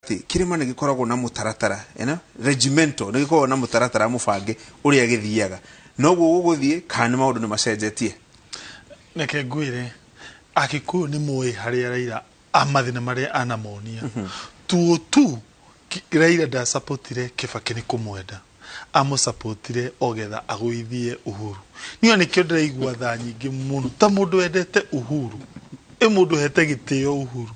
ati kirima ni gikoragwo na mutaratara regimento ni gikoragwo na mutaratara mubange uria githiaga noguo guguthie kana maundu ni macenjetie neke ngwire Agikuyu ni moe haria Raila amathina maria anamonia tu Raila da supportire Kibaki ni kumwenda amo supportire ogetha agwithie Uhuru niyo ni kio ndiraigua tha nyingi muno ta mundu wendete Uhuru mundu hete gitio Uhuru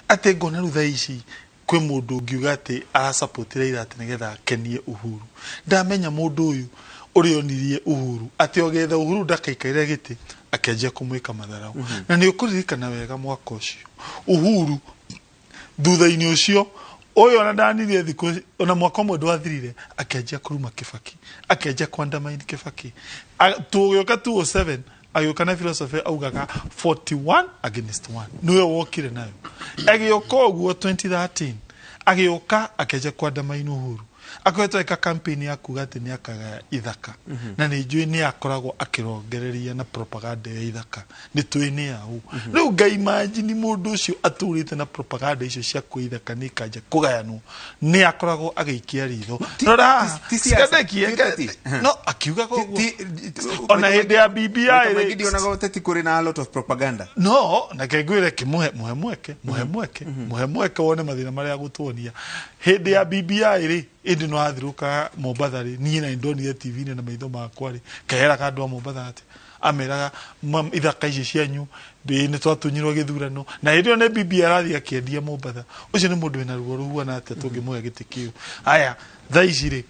ate ngona rutha ici kwi mundu ngiuga ati arasupportire Raila ati nigetha kenie Uhuru ndamenya mundu uyu uri onirie Uhuru ati ogetha Uhuru ndakaikaire giti akenjia kumwika matharau na ni ukuririkana wega mwaka ucio Uhuru thutha-ini ucio oyo na ndanirie thiku ona mwaka mwe ndwathirire akenjia kuruma Kibaki akenjia kwandamaini Kibaki tugioka 207 agioka na philosophy augaga 41 against 1 niwe wokire nayo agioka uguo 2013 agioka akenjia kwandamaini Uhuru akwetwa eka campaign ya kuga ati ni akaga ithaka na ni njui ni akoragwo akirongereria na propaganda ya ithaka ni twini yau riu ngai imagine mundu ucio aturite na propaganda icio cia kuithaka ni kanja kugayanwo ni akoragwo agiikia ritho rora no akiuga koguo ona hindi ya BBI ri ona goteti kuri na a lot of propaganda no na kengwire kimuhe mweke wone mathina maria gutwonia hindi ya BBI ri indi no athiruka Mombatha ri ni na indonire TV ni na maitho makwa ri kahera kandu Mombatha ati ameraga ithaka ici cianyu ni twatunyirwo githurano na hindi one BBI arathi akiendia Mombatha ucio ni mundu wina ruo ruhuana ati tungimuhe giti kiu aya tha ici ri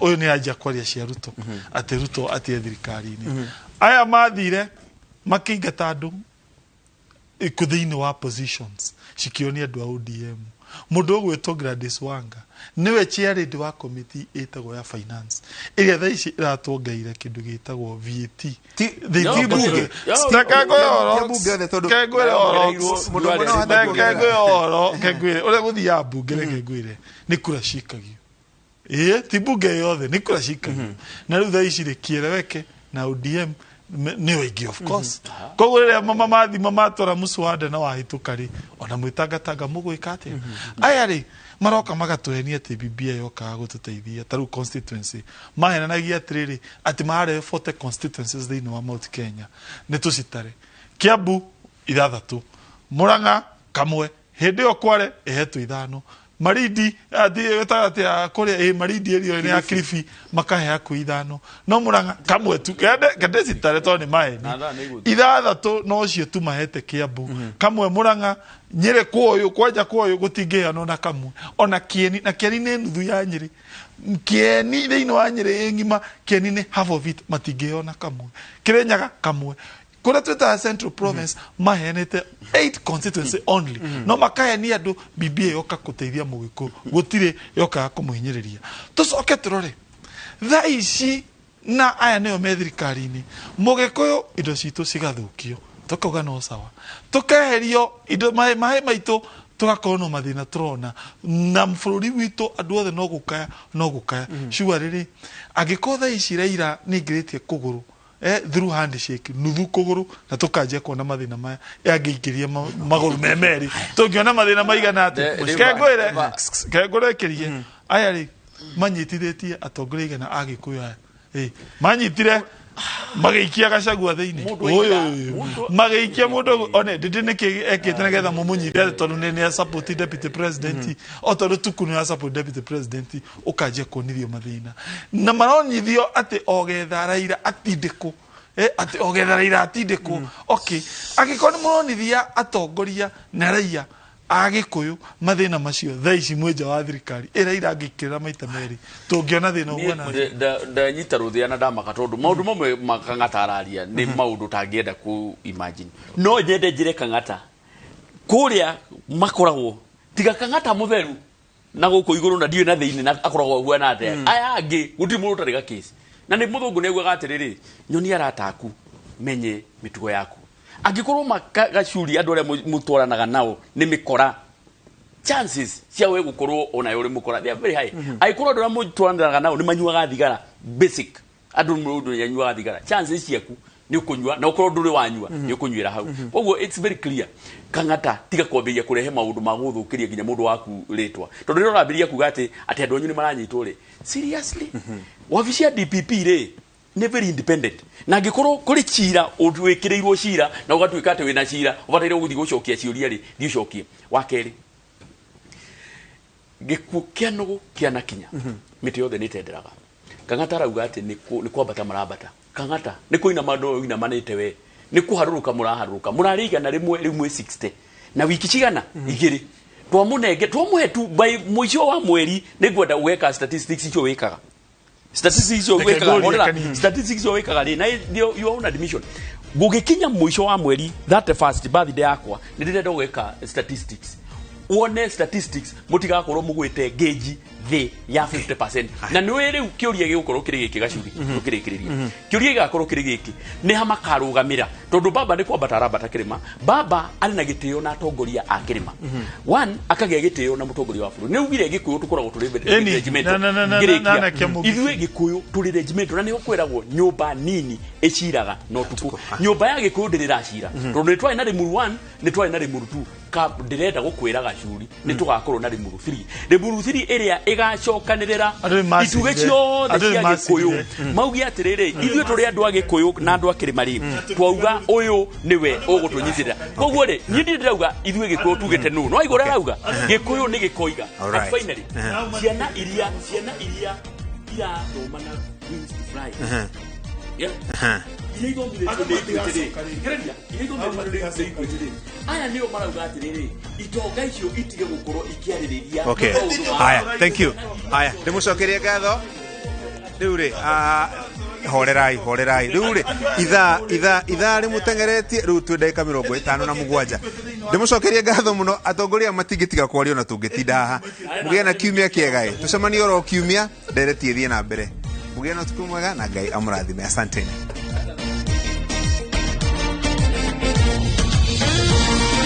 uyu ni anja kwaria cia Ruto ati Ruto ati thirikari-ini aya mathire makingata andu ikuthiini wa positions cikionia andu a ODM mundu gwetwo Gladys Wanga niwe chairman wa committee etagwo ya finance iria tha ici iratwongeire kindu gitagwo VAT thitibuge kengwire ule guthia bunge kengwire ni kura cikagio ti bunge yothe ni kura cikagio na riu tha ici ri kieleweke na ODM ni wengi of course koguo riria mama tora muswada na wahitukari ona mwitangatanga mugwika ati aya ri maroka magatuhenia ati BBI yoka gututeithia taru constituency mahenanagia atiriri ati mare 40 constituencies thiini wa Mount Kenya ni tucitare Kiambu 6 Murang'a kamwe hindi yo Kware ehetu 5 Marindi ati kore Marindi erio ni akrifi makahe aku 5 no Murang'a kamwe tu kende citare to ni maheni 6 no cio tu mahete Kiambu kamwe Murang'a Nyeri kwoyo kwaja kwoyo gutingiano na kamwe ona Kieni na Kieni ni nuthu ya Nyeri Kieni thiini wa Nyeri ngima Kieni ni half of it matingiona kamwe Kirinyaga kamwe kura twita Central Province mahenete 8 constituency only no makaya ni andu BBI yoka kuteithia Mugiku gutire yoka kumuhinyiriria tucoke turore tha ici na aya niyo me thirikari-ini Mugikuyu indo citu cigathukio tukauga no sawa tukeherio indo mai maitu tugakorwo no mathina turona na bururi witu andu othe no gukaya shua riri agiko tha ici Raila ni ngiritie kuguru through handshake nuthu kuguru na tukanjia kuona mathina maya yangiingiria maguru memeri tungiona mathina maigana ati kengwire kirie aya ri manyitithitie atongoria igana Agikuyu aya manyitire magaikia Gachagua thiini uyu magaikia mundu one ndindi niki ekite nigetha mumunyite tondu ni support deputy president o tondu tukunu ya support deputy president ukanjia kuonithio mathina na maronyithio ati ogetha Raila atindiko ati ogetha Raila atindiko okay agikoni muronithia atongoria na raia Agikuyu mathina macio tha ici mwenja wa thirikari Raila angikira maita meri tungiona thina ugana da nyita ruthia na ndamaka tondu maundu mamwe makangata araria ni maundu tangienda ku imagine no nyende njire Kang'ata kuria makoragwo tiga Kang'ata mutheru na guku iguru na ndiwe na thiini na akoragwo huana ate aya angi guti mundu tariga case na ni muthungu ne gwaga atiriri nyoni arataku menye mitugo yaku agikorwo makagacuri andu aria mutwaranaga nao ni mikora chances cia we gukorwo ona yuri mukora they are very high aikorwo andu aria mutwaranaga nao ni manyuaga thigara basic andu mundu yanyuaga thigara chances ciaku ni ukunywa na ukorwo nduri wanyua ni ukunyuira hau koguo it's very clear kangata tiga kwambiria kurehe maundu ma guthukiria nginya mundu waku ritwa tondu riro rambiria kuga ati andu anyu ni maranyitwo ri seriously wabici ya DPP ri ni very independent na ngikorwo kuri cira utwikirirwo cira na ugatwika ati wina cira ubataire guthi gucokia ciuria ri thi ucokie wakeri gikuo kianogo kiana kinya miti yothe ni tenderaga kangata rauga ati ni kwambata marabata kangata ni kuina mando ina manite we ni kuharuruka murariga na rimwe 60 na wiki cigana igiri twamunenge twamuhetu by mwisho wa mweri ni gwenda weka statistics icio wekaga statistics icio wekaga ri na your own admission gugikinya mwisho wa mweri that first birthday yakwa ni ndirenda gweka statistics one statistics mutigakorwo mugwite gauge the ya 50% na niwe riu kiuria gigukorwo kirigiki gacuri tukirikiriria kiuria gigakorwo kirigiki ni hamakarugamira tondu baba ni kwambata arambata kirima baba ari na gitio na atongoria a kirima one akagia gitio na mutongoria wa buru ni ugire gikuyu tukoragwo turi regiment ithuĩ gikuyu turi regiment na ni ukwiragwo nyumba nini eciraga no tuku nyumba ya gikuyu ndiracira tondu ni twai na rimuru 1 ni twai na rimuru 2 ka ndirenda gukwira gacuri ni tugakorwo na rimuru 3 rimuru 3 iria igacokanirira ituge ciothe cia gikuyu maugi atiriri ithuĩ turi andu a gikuyu na andu a kirima ri twauga uyu niwe ugutunyitirira koguo ri ni ndirauga ithuĩ gikuyu tugite nu no igora rauga gikuyu ni gikoiga and finally ciana iria ira thomana wings to fly aya niyo marauga atiriri itonga icio itige gukorwo ikiaririria okay haya thank you haya ndimucokerie ngatho riu ri horerai riu ri itha ri mutengeretie riu tu ndagika 57 ndimucokerie ngatho muno atongoria matingitiga kwario na tungitinda haha mugie na kiumia kiega tucemanie oro kiumia nderetie thie na mbere mugie na tuku mwega na Ngai amurathime asanteni.